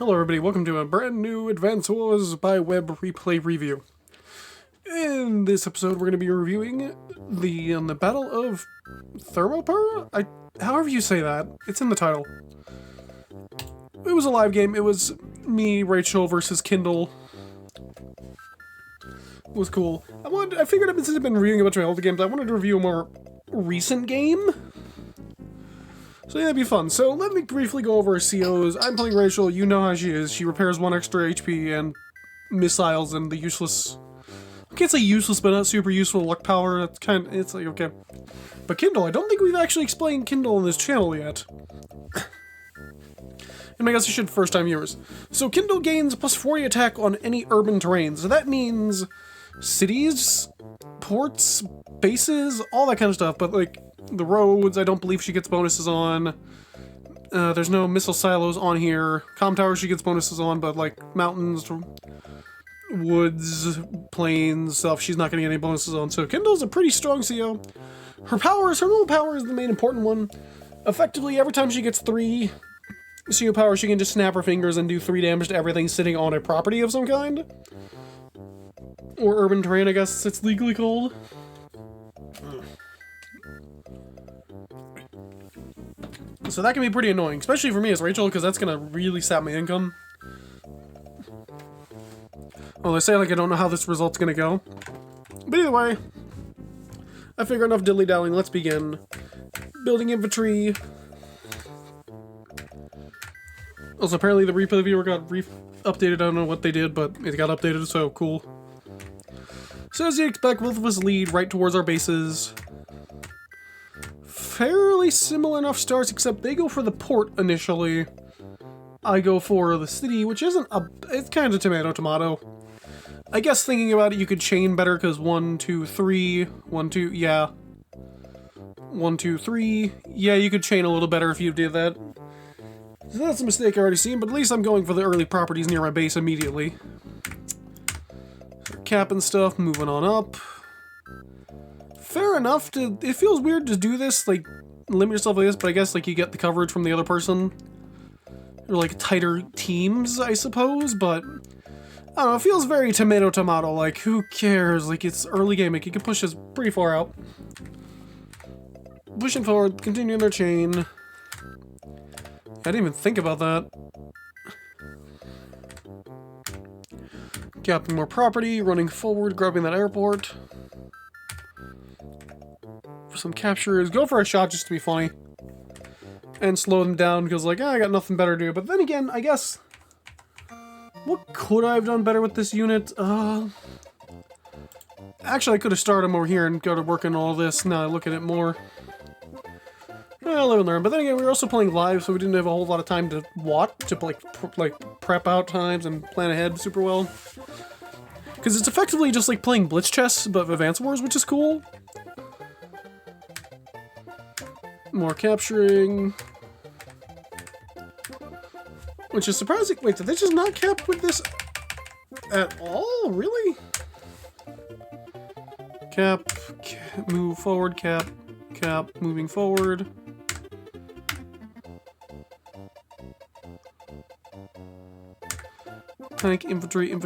Hello everybody, welcome to a brand new Advance Wars by Web Replay review. In this episode we're going to be reviewing the Battle of Thermopyrae? However you say that, it's in the title. It was a live game, it was me, Rachel versus Kindle. It was cool. I figured since I've been reviewing a bunch of older games, I wanted to review a more recent game. So yeah, that'd be fun. So let me briefly go over COs. I'm playing Rachel, you know how she is. She repairs 1 extra HP and missiles and the useless... I can't say useless, but not super useful luck power. It's like, okay. But Kindle, I don't think we've actually explained Kindle on this channel yet. And I guess I should first time viewers. So Kindle gains plus 40 attack on any urban terrain. So that means cities, ports, bases, all that kind of stuff. But like the roads, I don't believe she gets bonuses on. There's no missile silos on here. Comm towers she gets bonuses on, but like mountains, woods, plains, stuff she's not going to get any bonuses on. So Kindle's a pretty strong CO. Her normal power is the main important one. Effectively, every time she gets 3 CO power, she can just snap her fingers and do 3 damage to everything sitting on a property of some kind. Or urban terrain, I guess it's legally called. So that can be pretty annoying, especially for me as Rachel, because that's going to really sap my income. Well, I say like I don't know how this result's going to go. But either way, I figure enough dilly-dallying, let's begin. Building infantry. Also, apparently the replay viewer got updated. I don't know what they did, but it got updated, so cool. So as you expect, both of us lead right towards our bases. Fairly similar enough starts, except they go for the port initially. I go for the city, which isn't it's kind of tomato. I guess thinking about it, you could chain better, because 1, 2, 3, 1, 2, yeah. 1, 2, 3. Yeah, you could chain a little better if you did that. So that's a mistake I already seen, but at least I'm going for the early properties near my base immediately. So capping stuff, moving on up. Fair enough. It feels weird to do this, like, limit yourself like this, but I guess, like, you get the coverage from the other person. Or, like, tighter teams, I suppose, but... I don't know, it feels very tomato, like, who cares? Like, it's early game, like, you can push this pretty far out. Pushing forward, continuing their chain. I didn't even think about that. Gapping more property, running forward, grabbing that airport. For some captures, go for a shot just to be funny. And slow them down because, like, I got nothing better to do. But then again, I guess... What could I have done better with this unit? Actually, I could have started them over here and go to work on all this. Now I look at it more. Well, live and learn. But then again, we were also playing live, so we didn't have a whole lot of time to watch, to like prep out times and plan ahead super well. Because it's effectively just like playing Blitz Chess, but Advance Wars, which is cool. More capturing. Which is surprising. Wait, did they just not cap with this at all? Really? Cap, move forward, cap, moving forward. Tank, infantry, and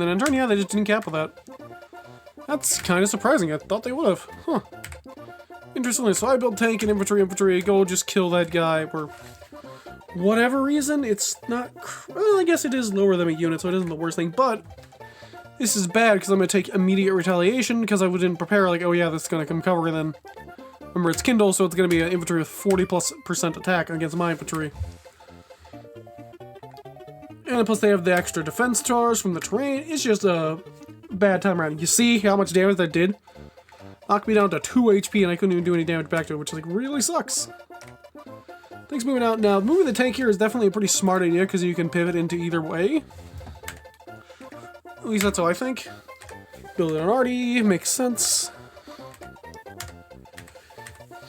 then in turn, yeah, they just didn't cap with that. That's kind of surprising. I thought they would have. Huh. Interestingly, so I build tank and infantry, go just kill that guy. For whatever reason, it's not... Well, I guess it is lower than a unit, so it isn't the worst thing, but this is bad because I'm going to take immediate retaliation because I didn't prepare, like, oh yeah, this is going to come cover then. Remember, it's Kindle, so it's going to be an infantry with 40+% attack against my infantry. And plus they have the extra defense charge from the terrain. It's just a bad time around. You see how much damage that did? Knocked me down to 2 HP and I couldn't even do any damage back to it, which like really sucks. Things moving out now. Moving the tank here is definitely a pretty smart idea because you can pivot into either way. At least that's how I think. Build an arty, makes sense.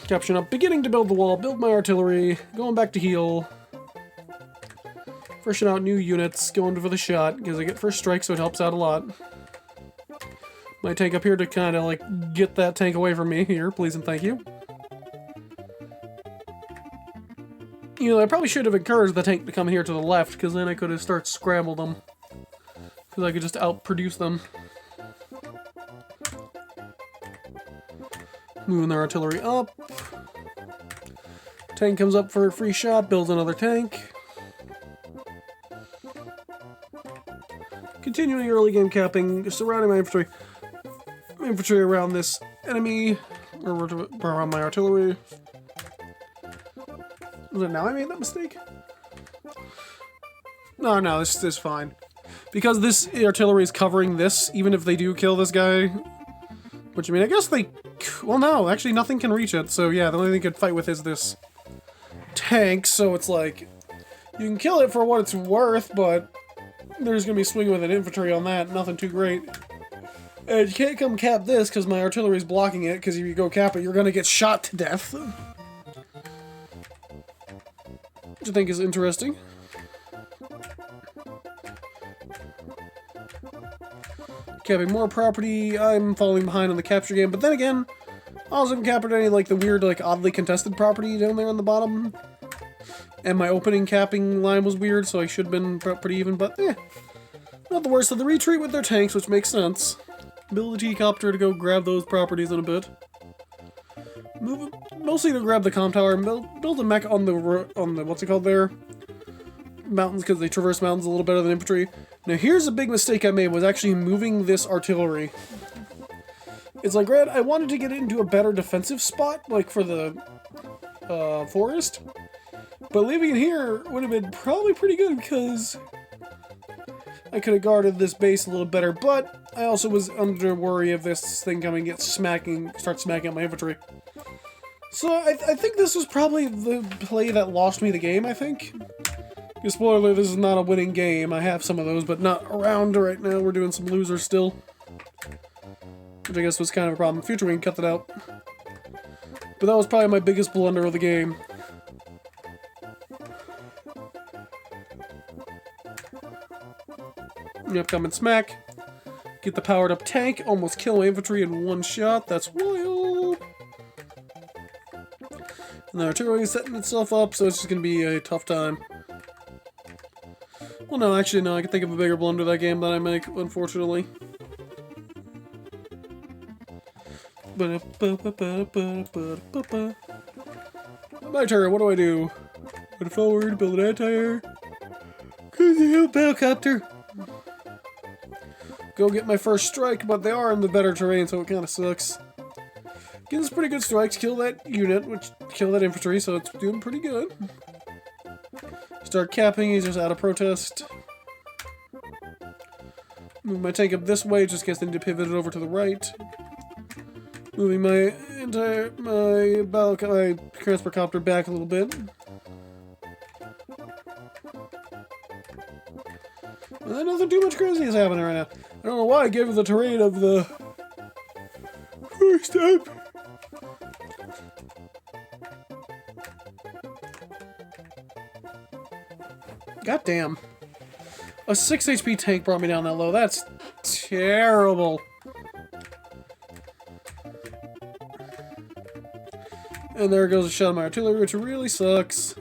Capturing up, beginning to build the wall, build my artillery, going back to heal. Freshen out new units, going for the shot, because I get first strike, so it helps out a lot. My tank up here to kind of, like, get that tank away from me here, please and thank you. You know, I probably should have encouraged the tank to come here to the left, because then I could have started scramble them. Because I could just outproduce them. Moving their artillery up. Tank comes up for a free shot, builds another tank. Continuing early game capping, surrounding my infantry. Infantry around this enemy, or around my artillery. Was it now I made that mistake? No, this is fine. Because this artillery is covering this, even if they do kill this guy. Which, I mean, I guess they... Well, no, actually nothing can reach it, so yeah, the only thing it can fight with is this tank, so it's like... You can kill it for what it's worth, but... There's gonna be swinging with an infantry on that, nothing too great. And you can't come cap this, because my artillery's blocking it, because if you go cap it, you're gonna get shot to death. Which I think is interesting. Capping more property, I'm falling behind on the capture game, but then again, I wasn't captured any, like, the weird, like, oddly contested property down there on the bottom. And my opening capping line was weird, so I should have been pretty even, but eh. Not the worst. So the retreat with their tanks, which makes sense. Build a T-copter to go grab those properties in a bit. Move mostly to grab the comm tower and build a mech on the, what's it called there? Mountains, because they traverse mountains a little better than infantry. Now here's a big mistake I made, was actually moving this artillery. It's like, Red, I wanted to get it into a better defensive spot, like for the forest. But leaving it here would have been probably pretty good, because I could have guarded this base a little better, but I also was under worry of this thing coming and start smacking at my infantry. So I think this was probably the play that lost me the game, I think. Spoiler, this is not a winning game. I have some of those, but not around right now. We're doing some losers still. Which I guess was kind of a problem. Future we can cut that out. But that was probably my biggest blunder of the game. Yep, come and smack. Get the powered up tank. Almost kill my infantry in one shot. That's wild. And the artillery is setting itself up, so it's just going to be a tough time. Well, no, actually, no. I can think of a bigger blunder that game that I make, unfortunately. My turn. What do I do? Put it forward, build an anti-air. Helicopter. Go get my first strike, but they are in the better terrain, so it kind of sucks. Getting some pretty good strikes. Kill that unit, which kill that infantry, so it's doing pretty good. Start capping, he's just out of protest. Move my tank up this way, just in case I need to pivot it over to the right. Moving my transport copter back a little bit. Well, nothing too much crazy is happening right now. I don't know why I gave it the terrain of the first step. God damn. A 6 HP tank brought me down that low. That's terrible. And there goes a shot of my artillery, which really sucks.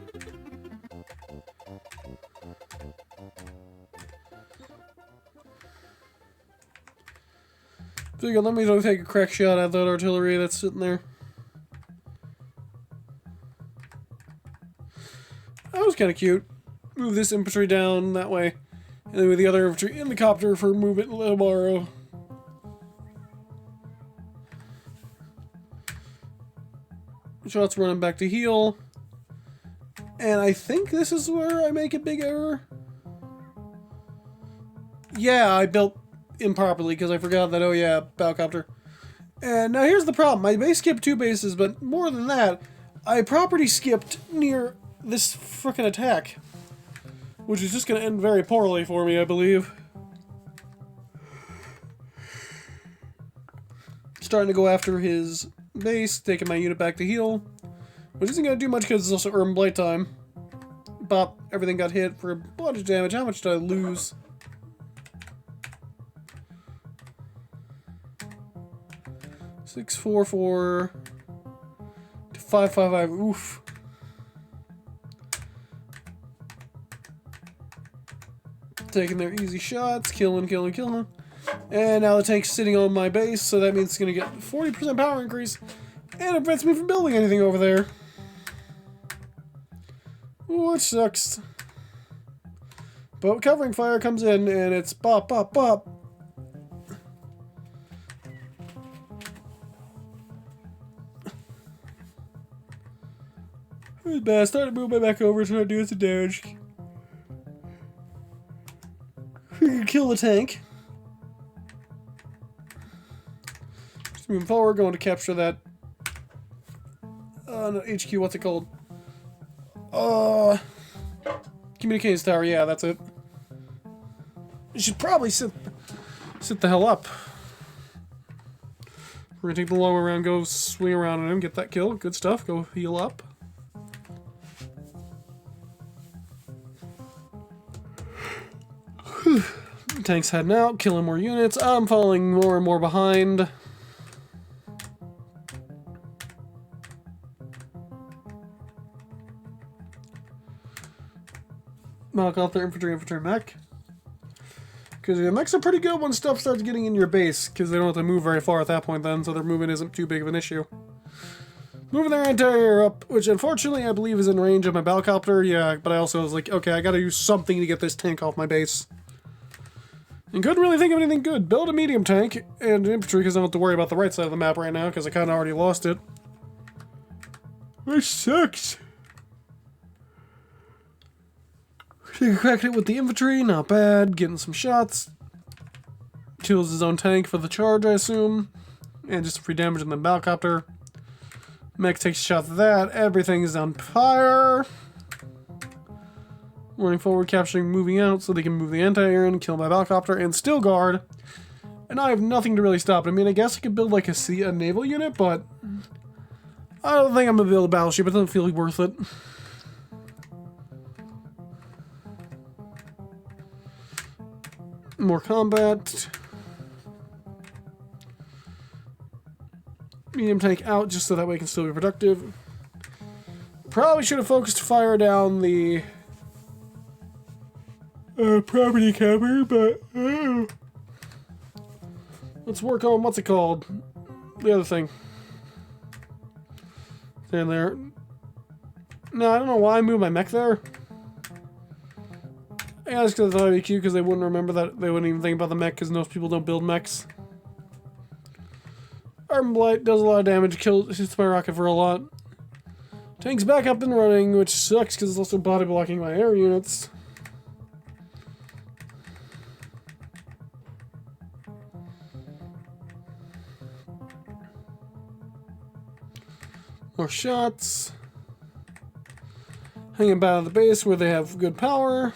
Figure, let me take a crack shot at that artillery that's sitting there. That was kind of cute. Move this infantry down that way. And then with the other infantry in the copter for movement tomorrow. Shots running back to heal. And I think this is where I make a big error. Yeah, I built improperly because I forgot that, oh yeah, Balcopter. And now here's the problem. I may skip 2 bases, but more than that, I property skipped near this frickin' attack. Which is just going to end very poorly for me, I believe. Starting to go after his base, taking my unit back to heal. Which isn't going to do much because it's also Urban Blight time. Bop, everything got hit for a bunch of damage. How much did I lose? $644 to $555. Oof. Taking their easy shots, killing. And now the tank's sitting on my base, so that means it's going to get 40% power increase. And it prevents me from building anything over there. Which sucks. But covering fire comes in, and it's bop, bop, bop. It was bad. I started moving my back over, so I do some damage. We can kill the tank. Just moving forward, going to capture that. No, HQ, what's it called? Communications tower, yeah, that's it. You should probably sit the hell up. We're gonna take the long way around, go swing around on him, get that kill. Good stuff, go heal up. Tank's heading out, killing more units. I'm falling more and more behind. Knock off their infantry mech. Because the mechs are pretty good when stuff starts getting in your base, because they don't have to move very far at that point then, so their movement isn't too big of an issue. Moving their anti-air up, which unfortunately I believe is in range of my battlecopter, yeah, but I also was like, okay, I gotta do something to get this tank off my base. And couldn't really think of anything good. Build a medium tank and infantry, because I don't have to worry about the right side of the map right now, because I kind of already lost it. Which sucks. Cracked it with the infantry, not bad. Getting some shots. Kills his own tank for the charge, I assume. And just free damage in the battlecopter. Mech takes a shot at that. Everything is on fire. Running forward, capturing, moving out, so they can move the anti-air in, kill my battlecopter, and still guard. And I have nothing to really stop it. I mean, I guess I could build like a naval unit, but I don't think I'm gonna build a battleship. It doesn't feel worth it. More combat. Medium tank out just so that way it can still be productive. Probably should have focused fire down the property cover, but let's work on what's it called? The other thing. Stand there. No, I don't know why I moved my mech there. Yeah, it's because I thought it'd be cute because they wouldn't remember that. They wouldn't even think about the mech because most people don't build mechs. Armor Blight does a lot of damage, hits my rocket for a lot. Tank's back up and running, which sucks because it's also body blocking my air units. More shots. Hanging back on the base where they have good power.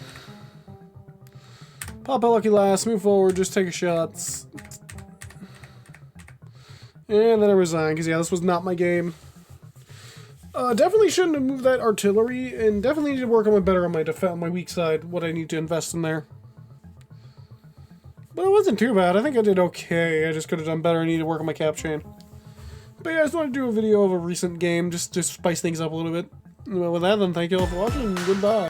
Pop a lucky last, move forward, just take a shots. And then I resign, because yeah, this was not my game. Definitely shouldn't have moved that artillery, and definitely need to work on my weak side, what I need to invest in there. But it wasn't too bad, I think I did okay, I just could have done better, I need to work on my cap chain. But yeah, I just wanted to do a video of a recent game, just to spice things up a little bit. Well, with that then, thank you all for watching, and goodbye.